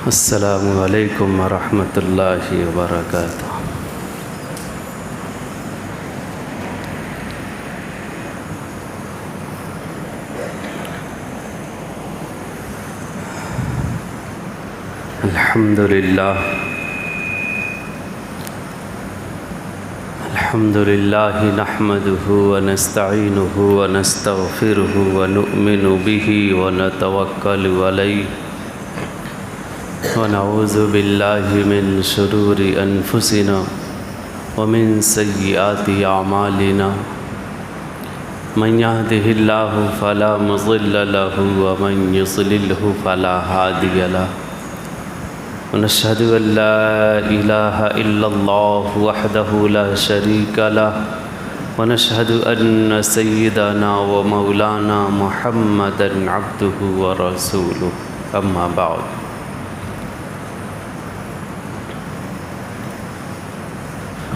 السلام علیکم ورحمۃ اللہ وبرکاتہ۔ الحمد للہ نحمده ونستعینه ونستغفره ونؤمن به ونتوکل علیہ ونعوذ باللہ من شرور انفسنا ومن سیئات اعمالنا من يهده اللہ فلا مضل له ومن يضلله فلا هادی له ونشهد أن لا إله إلا الله وحده لا شريك له ونشهد أن سيدنا ومولانا محمدا عبده ورسوله أما بعد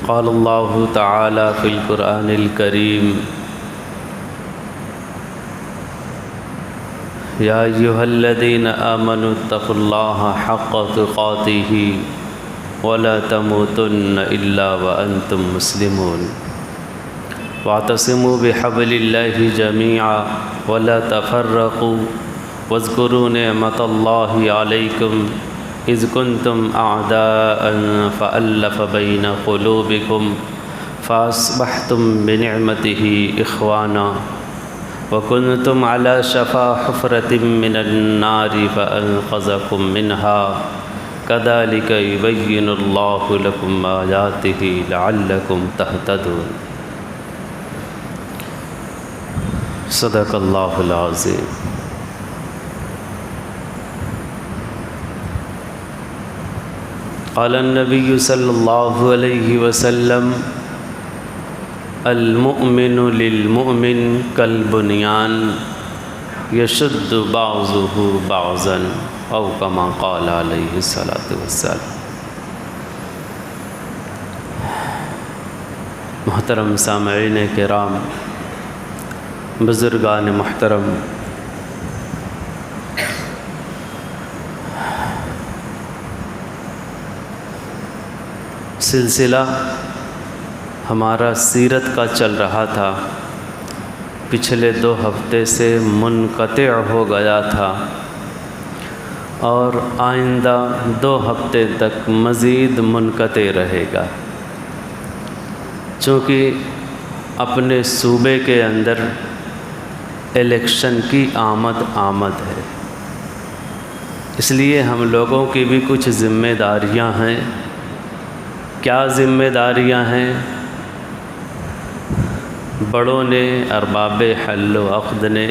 قال الله تعالى في القرآن الكريم یا ایہا الذین آمنوا اتقوا اللہ حق تقاته ولا تموتن الا وانتم مسلمون واعتصموا بحبل اللہ جميعا ولا تفرقوا واذکروا نعمت اللہ علیکم اذ کنتم اعداء فألف بین قلوبکم فاصبحتم بنعمته اخوانا وَكُنْتُمْ عَلَى شَفَا حُفْرَةٍ مِّنَ النَّارِ فَأَنْقَذَكُم مِّنْهَا كَذَلِكَ يُبَيِّنُ اللَّهُ لَكُمْ آيَاتِهِ لَعَلَّكُمْ تَهْتَدُونَ صدق اللہ العظیم۔ قال النبی صلی اللہ علیہ وسلم المؤمن للمؤمن کالبنیان یشد بعضه بعضا او کما قال علیہ الصلاۃ والسلام۔ محترم سامعین کرام، بزرگان محترم، سلسلہ ہمارا سیرت کا چل رہا تھا، پچھلے 2 ہفتے سے منقطع ہو گیا تھا اور آئندہ 2 ہفتے تک مزید منقطع رہے گا، چونکہ اپنے صوبے کے اندر الیکشن کی آمد ہے، اس لیے ہم لوگوں کی بھی کچھ ذمہ داریاں ہیں۔ کیا ذمہ داریاں ہیں؟ بڑوں نے، ارباب حل و عقد نے،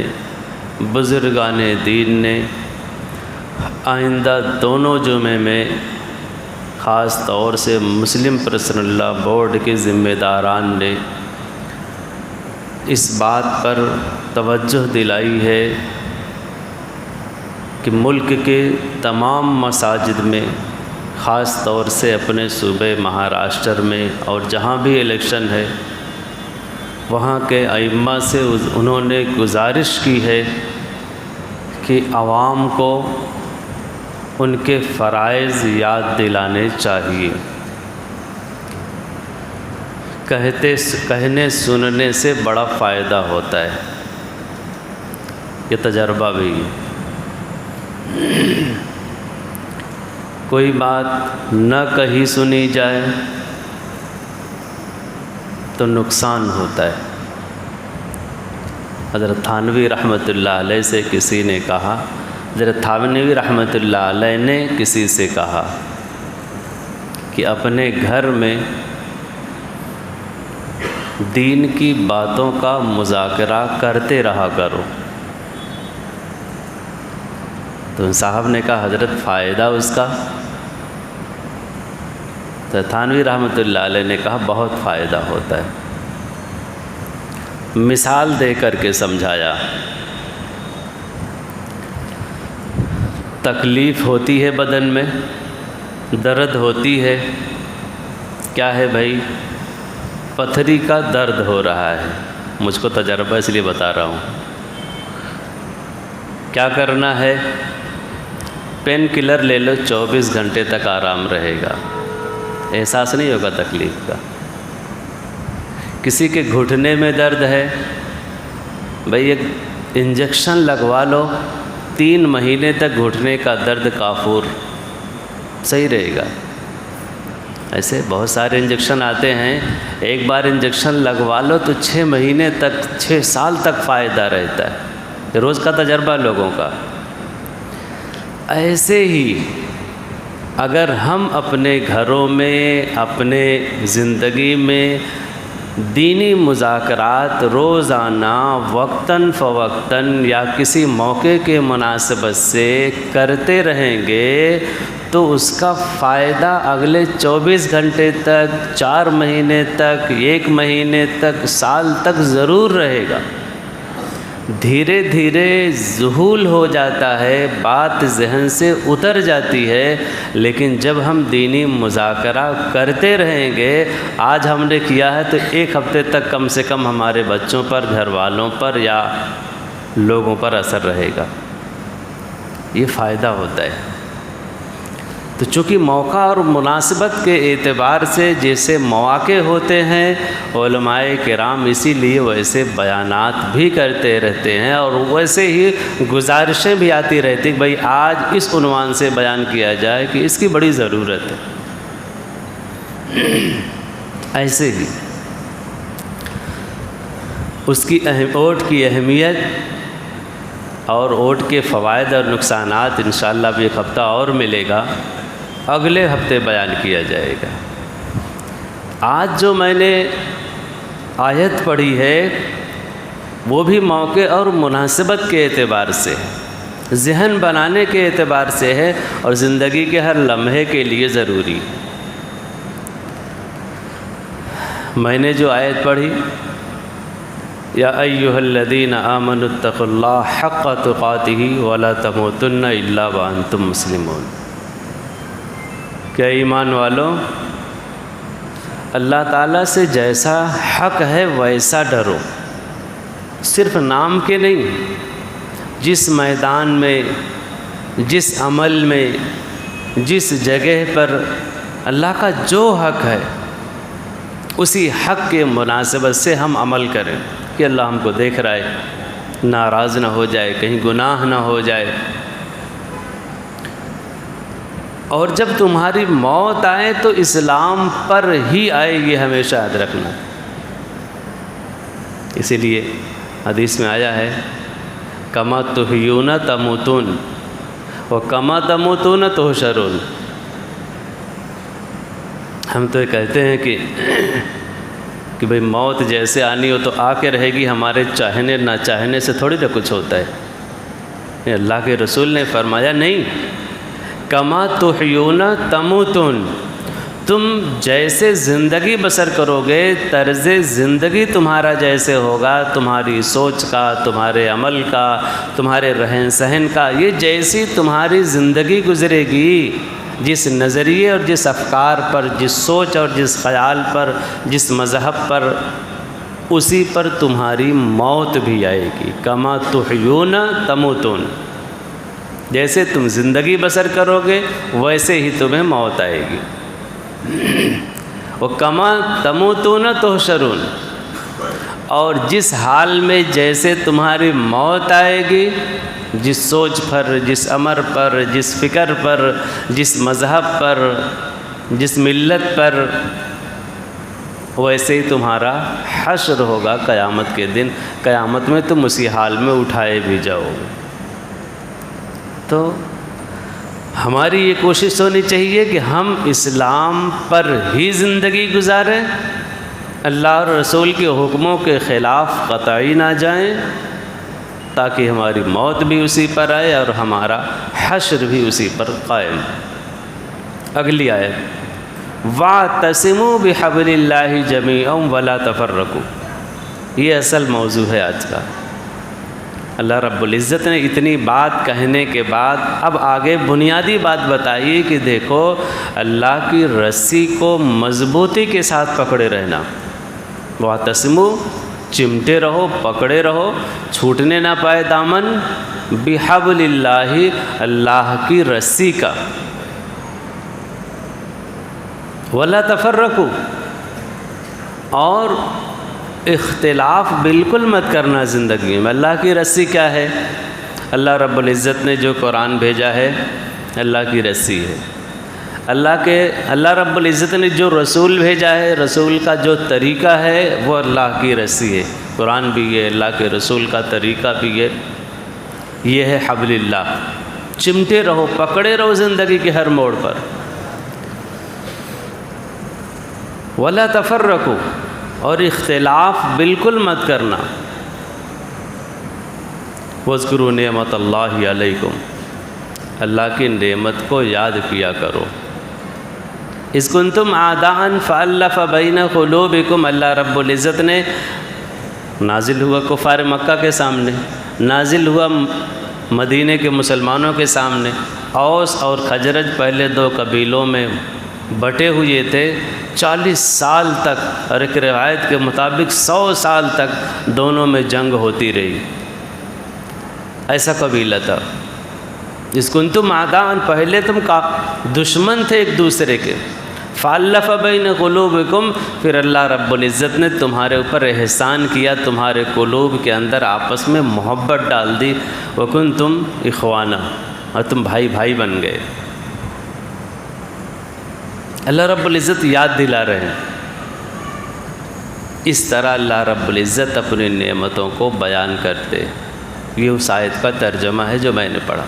بزرگان دین نے آئندہ دونوں جمعے میں خاص طور سے مسلم پرسنل لا بورڈ کے ذمہ داران نے اس بات پر توجہ دلائی ہے کہ ملک کے تمام مساجد میں، خاص طور سے اپنے صوبے مہاراشٹر میں اور جہاں بھی الیکشن ہے، وہاں کے ائمہ سے انہوں نے گزارش کی ہے کہ عوام کو ان کے فرائض یاد دلانے چاہیے۔ کہنے سننے سے بڑا فائدہ ہوتا ہے، یہ تجربہ بھی ہے۔ کوئی بات نہ کہی سنی جائے تو نقصان ہوتا ہے۔ حضرت تھانوی رحمۃ اللہ علیہ سے کسی نے کہا، حضرت تھانوی رحمۃ اللہ علیہ نے کسی سے کہا کہ اپنے گھر میں دین کی باتوں کا مذاکرہ کرتے رہا کرو۔ تو صاحب نے کہا حضرت فائدہ اس کا؟ تو تھانوی رحمۃ اللہ علیہ نے کہا بہت فائدہ ہوتا ہے۔ مثال دے کر کے سمجھایا، تکلیف ہوتی ہے بدن میں، درد ہوتی ہے، کیا ہے بھائی؟ پتھری کا درد ہو رہا ہے، مجھ کو تجربہ اس لیے بتا رہا ہوں۔ کیا کرنا ہے؟ پین کلر لے لو 24 گھنٹے تک آرام رہے گا، احساس نہیں ہوگا تکلیف کا۔ کسی کے گھٹنے میں درد ہے، بھئی ایک انجیکشن لگوا لو، 3 مہینے تک گھٹنے کا درد کافور صحیح رہے گا۔ ایسے بہت سارے انجیکشن آتے ہیں، ایک بار انجیکشن لگوا لو تو 6 مہینے تک 6 سال تک فائدہ رہتا ہے، روز کا تجربہ لوگوں کا۔ ایسے ہی اگر ہم اپنے گھروں میں، اپنے زندگی میں دینی مذاکرات روزانہ وقتاً فوقتاً یا کسی موقع کے مناسبت سے کرتے رہیں گے تو اس کا فائدہ اگلے 24 گھنٹے تک، 4 مہینے تک، 1 مہینے تک، سال تک ضرور رہے گا۔ دھیرے دھیرے ذہول ہو جاتا ہے، بات ذہن سے اتر جاتی ہے، لیکن جب ہم دینی مذاکرہ کرتے رہیں گے، آج ہم نے کیا ہے تو 1 ہفتے تک کم سے کم ہمارے بچوں پر، گھر والوں پر یا لوگوں پر اثر رہے گا۔ یہ فائدہ ہوتا ہے۔ تو چونکہ موقع اور مناسبت کے اعتبار سے جیسے مواقع ہوتے ہیں، علماء کرام اسی لیے ویسے بیانات بھی کرتے رہتے ہیں، اور ویسے ہی گزارشیں بھی آتی رہتی کہ بھئی آج اس عنوان سے بیان کیا جائے کہ اس کی بڑی ضرورت ہے۔ ایسے ہی اس کی اوٹ کی اہمیت اور اوٹ کے فوائد اور نقصانات انشاءاللہ اب 1 ہفتہ اور ملے گا، اگلے ہفتے بیان کیا جائے گا۔ آج جو میں نے آیت پڑھی ہے وہ بھی موقع اور مناسبت کے اعتبار سے ہے، ذہن بنانے کے اعتبار سے ہے، اور زندگی کے ہر لمحے کے لیے ضروری ہے۔ میں نے جو آیت پڑھی، یا ایھا الذین آمنوا اتقوا اللہ حق تقاتہ ولا تموتن الا وانتم مسلمون، کہ ایمان والوں اللہ تعالیٰ سے جیسا حق ہے ویسا ڈرو، صرف نام کے نہیں، جس میدان میں، جس عمل میں، جس جگہ پر اللہ کا جو حق ہے اسی حق کے مناسبت سے ہم عمل کریں کہ اللہ ہم کو دیکھ رہا ہے، ناراض نہ ہو جائے، کہیں گناہ نہ ہو جائے۔ اور جب تمہاری موت آئے تو اسلام پر ہی آئے، یہ ہمیشہ یاد رکھنا۔ اسی لیے حدیث میں آیا ہے کما تحیون تموتون وکما تموتون تحشرون۔ ہم تو یہ کہتے ہیں کہ بھئی موت جیسے آنی ہو تو آ کے رہے گی، ہمارے چاہنے نہ چاہنے سے تھوڑی نہ کچھ ہوتا ہے۔ یہ اللہ کے رسول نے فرمایا نہیں، کما تحیون تموتون، تم جیسے زندگی بسر کرو گے، طرز زندگی تمہارا جیسے ہوگا، تمہاری سوچ کا، تمہارے عمل کا، تمہارے رہن سہن کا، یہ جیسی تمہاری زندگی گزرے گی، جس نظریے اور جس افکار پر، جس سوچ اور جس خیال پر، جس مذہب پر، اسی پر تمہاری موت بھی آئے گی۔ کما تحیون تموتون، جیسے تم زندگی بسر کرو گے ویسے ہی تمہیں موت آئے گی۔ وَكَمَا تَمُوتُونَ تُحْشَرُونَ، اور جس حال میں جیسے تمہاری موت آئے گی، جس سوچ پر، جس امر پر، جس فکر پر، جس مذہب پر، جس ملت پر، ویسے ہی تمہارا حشر ہوگا قیامت کے دن۔ قیامت میں تم اسی حال میں اٹھائے بھی جاؤ گے۔ تو ہماری یہ کوشش ہونی چاہیے کہ ہم اسلام پر ہی زندگی گزاریں، اللہ اور رسول کے حکموں کے خلاف قطعی نہ جائیں، تاکہ ہماری موت بھی اسی پر آئے اور ہمارا حشر بھی اسی پر قائم۔ اگلی آیت، وَاعْتَصِمُوا بِحَبْلِ اللَّهِ جَمِيعًا وَلَا تَفَرَّقُوا، یہ اصل موضوع ہے آج کا۔ اللہ رب العزت نے اتنی بات کہنے کے بعد اب آگے بنیادی بات بتائی کہ دیکھو اللہ کی رسی کو مضبوطی کے ساتھ پکڑے رہنا، واعتصموا، چمٹے رہو، پکڑے رہو، چھوٹنے نہ پائے دامن، بحبل اللہ، اللہ کی رسی کا، ولا تفرقوا، اور اختلاف بالکل مت کرنا زندگی میں۔ اللہ کی رسی کیا ہے؟ اللہ رب العزت نے جو قرآن بھیجا ہے اللہ کی رسی ہے۔ اللہ رب العزت نے جو رسول بھیجا ہے، رسول کا جو طریقہ ہے وہ اللہ کی رسی ہے۔ قرآن بھی ہے، اللہ کے رسول کا طریقہ بھی ہے، یہ ہے حبل اللہ۔ چمٹے رہو، پکڑے رہو زندگی کے ہر موڑ پر۔ ولا تفرقوا، اور اختلاف بالکل مت کرنا۔ واذکروا نعمت اللہ علیکم، اللہ کی نعمت کو یاد کیا کرو۔ اذ کنتم اعداء فالف بین قلوبکم، اللہ رب العزت نے نازل ہوا کفار مکہ کے سامنے، نازل ہوا مدینے کے مسلمانوں کے سامنے۔ اوس اور خزرج پہلے دو قبیلوں میں بٹے ہوئے تھے، 40 سال تک، اور ایک روایت کے مطابق 100 سال تک دونوں میں جنگ ہوتی رہی۔ ایسا قبیلہ تھا۔ جس کنتم اعداء، پہلے تم کا دشمن تھے ایک دوسرے کے، فالف بین قلوبکم، پھر اللہ رب العزت نے تمہارے اوپر احسان کیا، تمہارے قلوب کے اندر آپس میں محبت ڈال دی، وکنتم اخوانا، اور تم بھائی بھائی بن گئے۔ اللہ رب العزت یاد دلا رہے ہیں۔ اس طرح اللہ رب العزت اپنی نعمتوں کو بیان کرتے۔ یہ اس آیت کا ترجمہ ہے جو میں نے پڑھا۔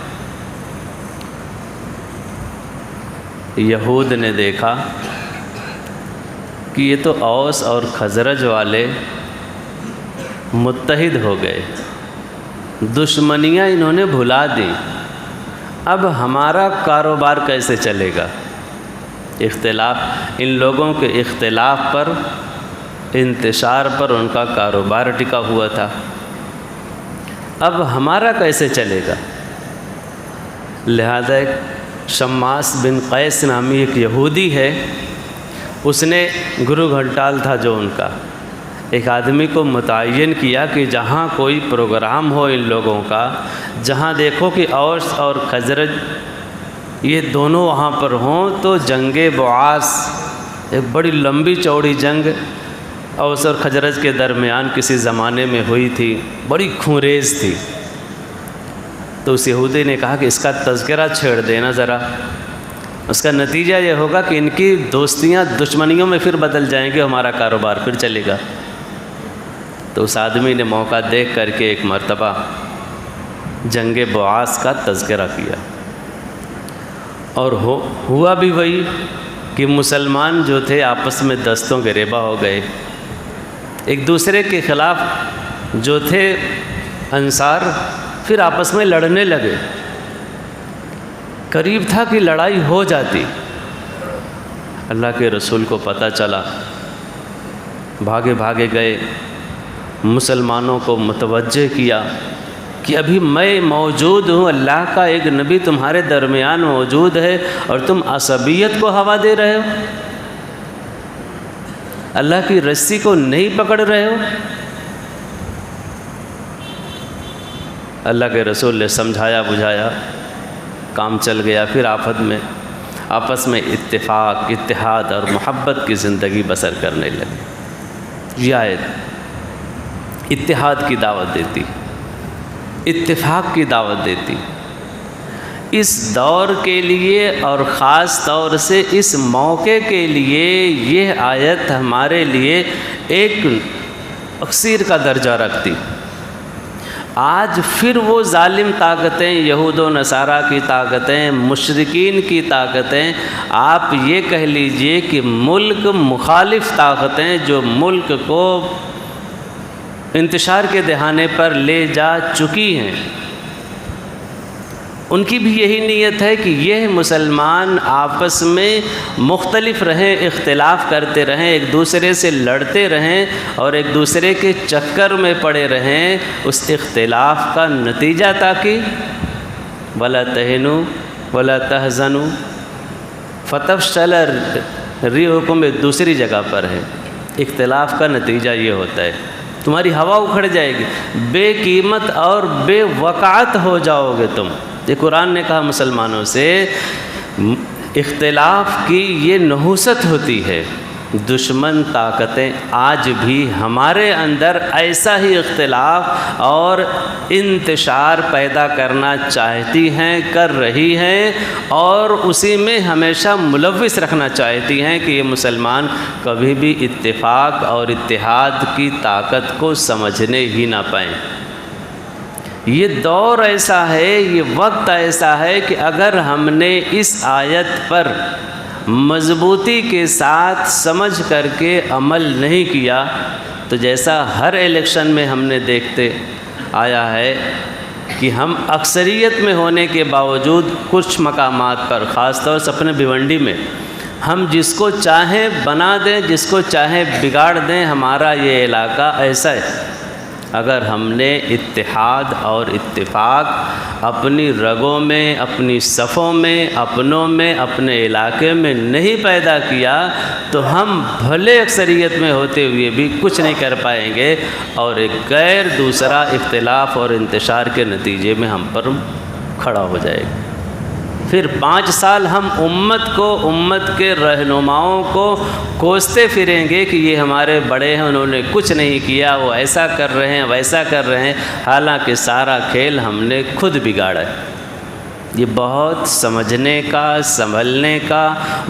یہود نے دیکھا کہ یہ تو اوس اور خزرج والے متحد ہو گئے، دشمنیاں انہوں نے بھلا دیں، اب ہمارا کاروبار کیسے چلے گا؟ اختلاف، ان لوگوں کے اختلاف پر، انتشار پر ان کا کاروبار ٹکا ہوا تھا، اب ہمارا کیسے چلے گا؟ لہذا ایک شماس بن قیس نامی ایک یہودی ہے، اس نے گرو گھنٹال تھا جو ان کا، ایک آدمی کو متعین کیا کہ جہاں کوئی پروگرام ہو ان لوگوں کا، جہاں دیکھو کہ اوس اور خزرج یہ دونوں وہاں پر ہوں، تو جنگ بعاث، ایک بڑی لمبی چوڑی جنگ اوس اور خزرج کے درمیان کسی زمانے میں ہوئی تھی، بڑی خونریز تھی۔ تو اس یہودی نے کہا کہ اس کا تذکرہ چھیڑ دینا ذرا، اس کا نتیجہ یہ ہوگا کہ ان کی دوستیاں دشمنیوں میں پھر بدل جائیں گے، ہمارا کاروبار پھر چلے گا۔ تو اس آدمی نے موقع دیکھ کر کے ایک مرتبہ جنگ بعاث کا تذکرہ کیا، اور ہوا بھی وہی کہ مسلمان جو تھے آپس میں دستوں گریباں ہو گئے، ایک دوسرے کے خلاف جو تھے انصار پھر آپس میں لڑنے لگے، قریب تھا کہ لڑائی ہو جاتی۔ اللہ کے رسول کو پتہ چلا، بھاگے بھاگے گئے، مسلمانوں کو متوجہ کیا کہ ابھی میں موجود ہوں، اللہ کا ایک نبی تمہارے درمیان موجود ہے اور تم عصبیت کو ہوا دے رہے ہو، اللہ کی رسی کو نہیں پکڑ رہے ہو۔ اللہ کے رسول نے سمجھایا بجھایا، کام چل گیا۔ پھر آپس میں اتفاق، اتحاد اور محبت کی زندگی بسر کرنے لگے۔ یہ آیت اتحاد کی دعوت دیتی، اتفاق کی دعوت دیتی۔ اس دور کے لیے اور خاص طور سے اس موقع کے لیے یہ آیت ہمارے لیے ایک اکسیر کا درجہ رکھتی۔ آج پھر وہ ظالم طاقتیں، یہود و نصارہ کی طاقتیں، مشرکین کی طاقتیں، آپ یہ کہہ لیجئے کہ ملک مخالف طاقتیں جو ملک کو انتشار کے دہانے پر لے جا چکی ہیں، ان کی بھی یہی نیت ہے کہ یہ مسلمان آپس میں مختلف رہیں، اختلاف کرتے رہیں، ایک دوسرے سے لڑتے رہیں اور ایک دوسرے کے چکر میں پڑے رہیں۔ اس اختلاف کا نتیجہ تاکہ وَلَا تَهِنُوا وَلَا تَحْزَنُوا فَتَفْشَلَ رِيحُكُمْ، ایک دوسری جگہ پر ہے۔ اختلاف کا نتیجہ یہ ہوتا ہے تمہاری ہوا اکھڑ جائے گی، بے قیمت اور بے وقعت ہو جاؤ گے تم۔ یہ قرآن نے کہا مسلمانوں سے اختلاف کی یہ نحوست ہوتی ہے۔ دشمن طاقتیں آج بھی ہمارے اندر ایسا ہی اختلاف اور انتشار پیدا کرنا چاہتی ہیں، کر رہی ہیں، اور اسی میں ہمیشہ ملوث رکھنا چاہتی ہیں کہ یہ مسلمان کبھی بھی اتفاق اور اتحاد کی طاقت کو سمجھنے ہی نہ پائیں۔ یہ دور ایسا ہے، یہ وقت ایسا ہے کہ اگر ہم نے اس آیت پر مضبوطی کے ساتھ سمجھ کر کے عمل نہیں کیا تو جیسا ہر الیکشن میں ہم نے دیکھتے آیا ہے کہ ہم اکثریت میں ہونے کے باوجود کچھ مقامات پر، خاص طور سے اپنے بھیونڈی میں، ہم جس کو چاہیں بنا دیں، جس کو چاہیں بگاڑ دیں، ہمارا یہ علاقہ ایسا ہے۔ اگر ہم نے اتحاد اور اتفاق اپنی رگوں میں، اپنی صفوں میں، اپنوں میں، اپنے علاقے میں نہیں پیدا کیا تو ہم بھلے اکثریت میں ہوتے ہوئے بھی کچھ نہیں کر پائیں گے، اور ایک غیر دوسرا اختلاف اور انتشار کے نتیجے میں ہم پر کھڑا ہو جائے گا۔ پھر 5 سال ہم امت کو، امت کے رہنماؤں کو کوستے پھریں گے کہ یہ ہمارے بڑے ہیں، انہوں نے کچھ نہیں کیا، وہ ایسا کر رہے ہیں، ویسا کر رہے ہیں، حالانکہ سارا کھیل ہم نے خود بگاڑا ہے۔ یہ بہت سمجھنے کا، سنبھلنے کا،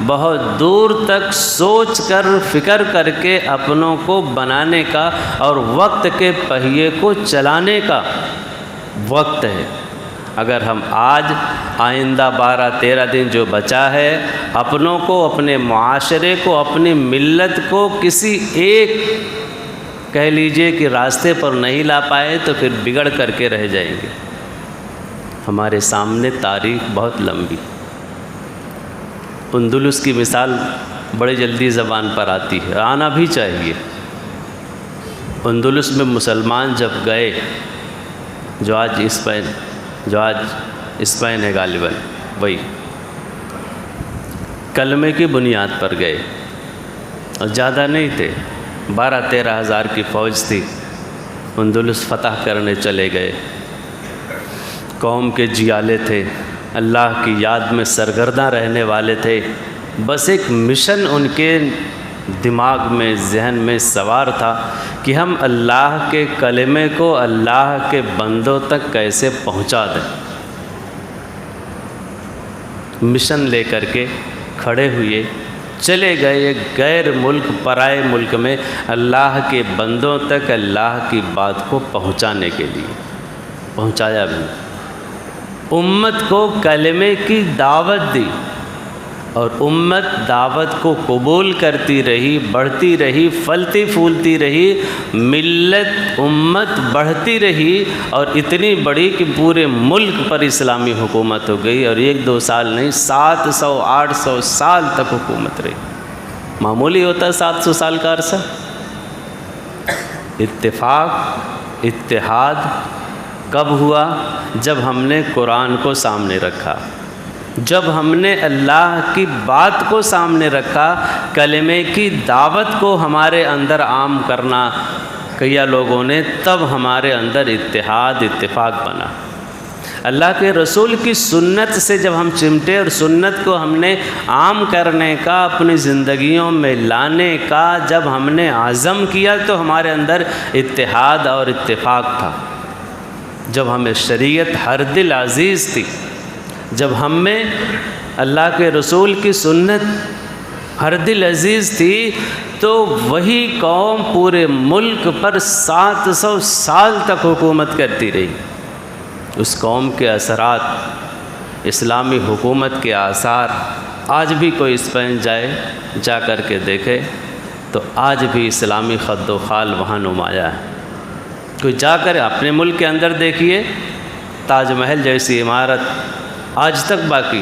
بہت دور تک سوچ کر، فکر کر کے اپنوں کو بنانے کا اور وقت کے پہیے کو چلانے کا وقت ہے۔ اگر ہم آج آئندہ 12-13 دن جو بچا ہے، اپنوں کو، اپنے معاشرے کو، اپنی ملت کو کسی ایک کہہ لیجئے کہ راستے پر نہیں لا پائے تو پھر بگڑ کر کے رہ جائیں گے۔ ہمارے سامنے تاریخ بہت لمبی، اندلس کی مثال بڑی جلدی زبان پر آتی ہے، آنا بھی چاہیے۔ اندلس میں مسلمان جب گئے، جو آج اسپین ہے غالباً، وہی کلمے کی بنیاد پر گئے، اور زیادہ نہیں تھے، 12-13 ہزار کی فوج تھی، اندلس فتح کرنے چلے گئے۔ قوم کے جیالے تھے، اللہ کی یاد میں سرگرداں رہنے والے تھے، بس ایک مشن ان کے دماغ میں، ذہن میں سوار تھا کہ ہم اللہ کے کلمے کو اللہ کے بندوں تک کیسے پہنچا دیں۔ مشن لے کر کے کھڑے ہوئے، چلے گئے ایک غیر ملک، پرائے ملک میں اللہ کے بندوں تک اللہ کی بات کو پہنچانے کے لیے۔ پہنچایا بھی، امت کو کلمے کی دعوت دی، اور امت دعوت کو قبول کرتی رہی، بڑھتی رہی، پھلتی پھولتی رہی، ملت امت بڑھتی رہی، اور اتنی بڑی کہ پورے ملک پر اسلامی حکومت ہو گئی، اور 1-2 سال نہیں، 700-800 سال تک حکومت رہی۔ معمولی ہوتا ہے 700 سال کا عرصہ؟ اتفاق، اتحاد کب ہوا؟ جب ہم نے قرآن کو سامنے رکھا، جب ہم نے اللہ کی بات کو سامنے رکھا، کلمے کی دعوت کو ہمارے اندر عام کرنا کیا لوگوں نے، تب ہمارے اندر اتحاد، اتفاق بنا۔ اللہ کے رسول کی سنت سے جب ہم چمٹے اور سنت کو ہم نے عام کرنے کا، اپنی زندگیوں میں لانے کا جب ہم نے عزم کیا تو ہمارے اندر اتحاد اور اتفاق تھا۔ جب ہمیں شریعت ہر دل عزیز تھی، جب ہم میں اللہ کے رسول کی سنت ہر دل عزیز تھی، تو وہی قوم پورے ملک پر 700 سال تک حکومت کرتی رہی۔ اس قوم کے اثرات، اسلامی حکومت کے آثار آج بھی کوئی اسپین جا کر کے دیکھے تو آج بھی اسلامی خد و خال وہاں نمایاں ہے۔ کوئی جا کر اپنے ملک کے اندر دیکھیے، تاج محل جیسی عمارت آج تک باقی،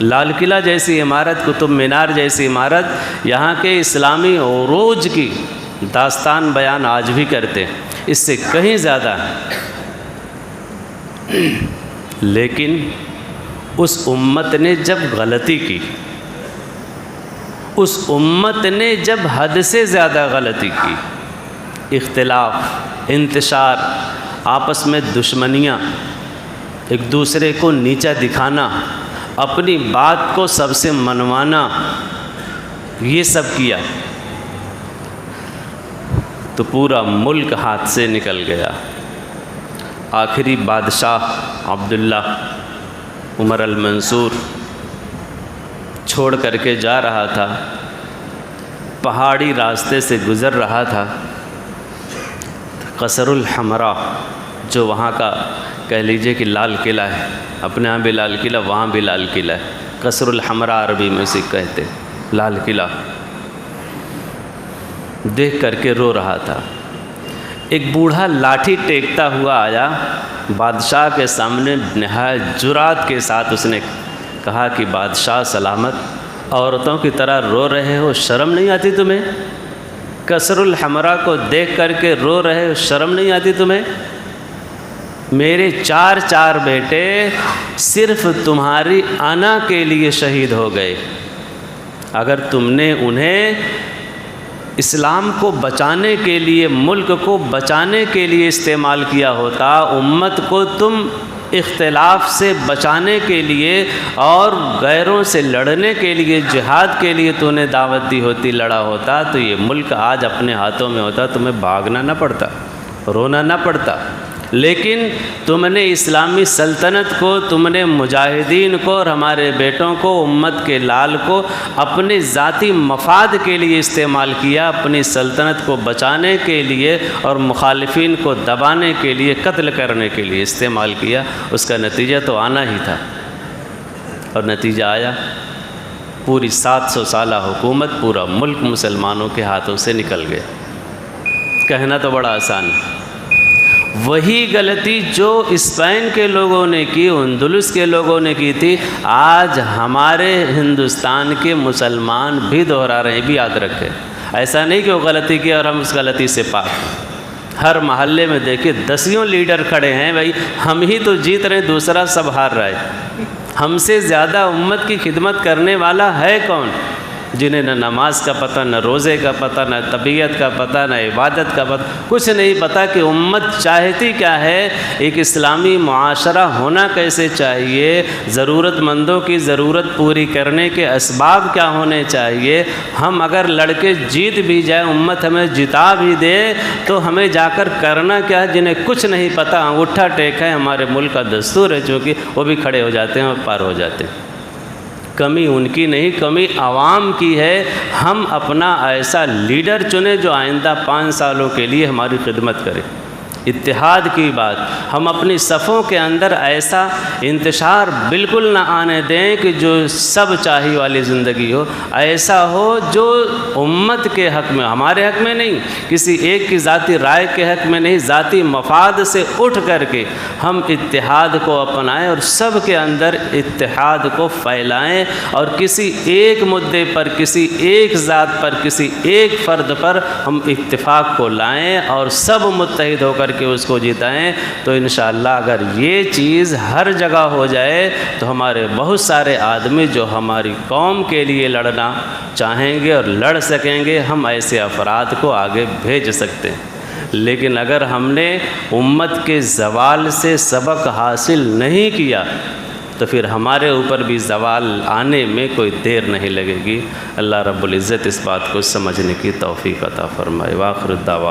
لال قلعہ جیسی عمارت، قطب مینار جیسی عمارت، یہاں کے اسلامی عروج کی داستان بیان آج بھی کرتے ہیں، اس سے کہیں زیادہ ہے۔ لیکن اس امت نے جب غلطی کی، اس امت نے جب حد سے زیادہ غلطی کی، اختلاف، انتشار، آپس میں دشمنیاں، ایک دوسرے کو نیچا دکھانا، اپنی بات کو سب سے منوانا، یہ سب کیا تو پورا ملک ہاتھ سے نکل گیا۔ آخری بادشاہ عبداللہ عمر المنصور چھوڑ کر کے جا رہا تھا، پہاڑی راستے سے گزر رہا تھا، قصر الحمراء جو وہاں کا کہہ لیجئے کہ لال قلعہ ہے، اپنے یہاں بھی لال قلعہ، وہاں بھی لال قلعہ ہے، قصر الحمراء عربی میں سے کہتے لال قلعہ، دیکھ کر کے رو رہا تھا۔ ایک بوڑھا لاٹھی ٹیکتا ہوا آیا بادشاہ کے سامنے، نہایت جرات کے ساتھ اس نے کہا کہ بادشاہ سلامت، عورتوں کی طرح رو رہے ہو، شرم نہیں آتی تمہیں؟ قصر الحمراء کو دیکھ کر کے رو رہے ہو، شرم نہیں آتی تمہیں؟ میرے چار بیٹے صرف تمہاری انا کے لیے شہید ہو گئے، اگر تم نے انہیں اسلام کو بچانے کے لیے، ملک کو بچانے کے لیے استعمال کیا ہوتا، امت کو تم اختلاف سے بچانے کے لیے اور غیروں سے لڑنے کے لیے، جہاد کے لیے تو نے دعوت دی ہوتی، لڑا ہوتا، تو یہ ملک آج اپنے ہاتھوں میں ہوتا، تمہیں بھاگنا نہ پڑتا، رونا نہ پڑتا۔ لیکن تم نے اسلامی سلطنت کو، تم نے مجاہدین کو اور ہمارے بیٹوں کو، امت کے لال کو اپنے ذاتی مفاد کے لیے استعمال کیا، اپنی سلطنت کو بچانے کے لیے اور مخالفین کو دبانے کے لیے، قتل کرنے کے لیے استعمال کیا۔ اس کا نتیجہ تو آنا ہی تھا، اور نتیجہ آیا، پوری 700 سالہ حکومت، پورا ملک مسلمانوں کے ہاتھوں سے نکل گیا۔ کہنا تو بڑا آسان ہے، وہی غلطی جو اسپین کے لوگوں نے کی، اندلس کے لوگوں نے کی تھی، آج ہمارے ہندوستان کے مسلمان بھی دہرا رہے ہیں، بھی یاد رکھیں۔ ایسا نہیں کہ وہ غلطی کی اور ہم اس غلطی سے پاک ہیں۔ ہر محلے میں دیکھیں 10 لیڈر کھڑے ہیں، بھائی ہم ہی تو جیت رہے ہیں، دوسرا سب ہار رہا ہے۔ ہم سے زیادہ امت کی خدمت کرنے والا ہے کون؟ جنہیں نہ نماز کا پتہ، نہ روزے کا پتہ، نہ طبیعت کا پتہ، نہ عبادت کا پتہ، کچھ نہیں پتہ کہ امت چاہتی کیا ہے، ایک اسلامی معاشرہ ہونا کیسے چاہیے، ضرورت مندوں کی ضرورت پوری کرنے کے اسباب کیا ہونے چاہیے۔ ہم اگر لڑکے جیت بھی جائیں، امت ہمیں جتا بھی دے، تو ہمیں جا کر کرنا کیا ہے؟ جنہیں کچھ نہیں پتہ، انگوٹھا ٹیک ہے، ہمارے ملک کا دستور ہے چونکہ، وہ بھی کھڑے ہو جاتے ہیں اور پار ہو جاتے ہیں۔ کمی ان کی نہیں، کمی عوام کی ہے۔ ہم اپنا ایسا لیڈر چنیں جو آئندہ 5 سالوں کے لیے ہماری خدمت کرے۔ اتحاد کی بات، ہم اپنی صفوں کے اندر ایسا انتشار بالکل نہ آنے دیں کہ جو سب چاہی والی زندگی ہو، ایسا ہو جو امت کے حق میں، ہمارے حق میں نہیں، کسی ایک کی ذاتی رائے کے حق میں نہیں، ذاتی مفاد سے اٹھ کر کے ہم اتحاد کو اپنائیں اور سب کے اندر اتحاد کو پھیلائیں، اور کسی ایک مدعے پر، کسی ایک ذات پر، کسی ایک فرد پر ہم اتفاق کو لائیں اور سب متحد ہو کر کے اس کو جتائیں۔ تو انشاءاللہ اگر یہ چیز ہر جگہ ہو جائے تو ہمارے بہت سارے آدمی جو ہماری قوم کے لیے لڑنا چاہیں گے اور لڑ سکیں گے، ہم ایسے افراد کو آگے بھیج سکتے ہیں۔ لیکن اگر ہم نے امت کے زوال سے سبق حاصل نہیں کیا تو پھر ہمارے اوپر بھی زوال آنے میں کوئی دیر نہیں لگے گی۔ اللہ رب العزت اس بات کو سمجھنے کی توفیق عطا فرمائے۔ وآخر الدعوانا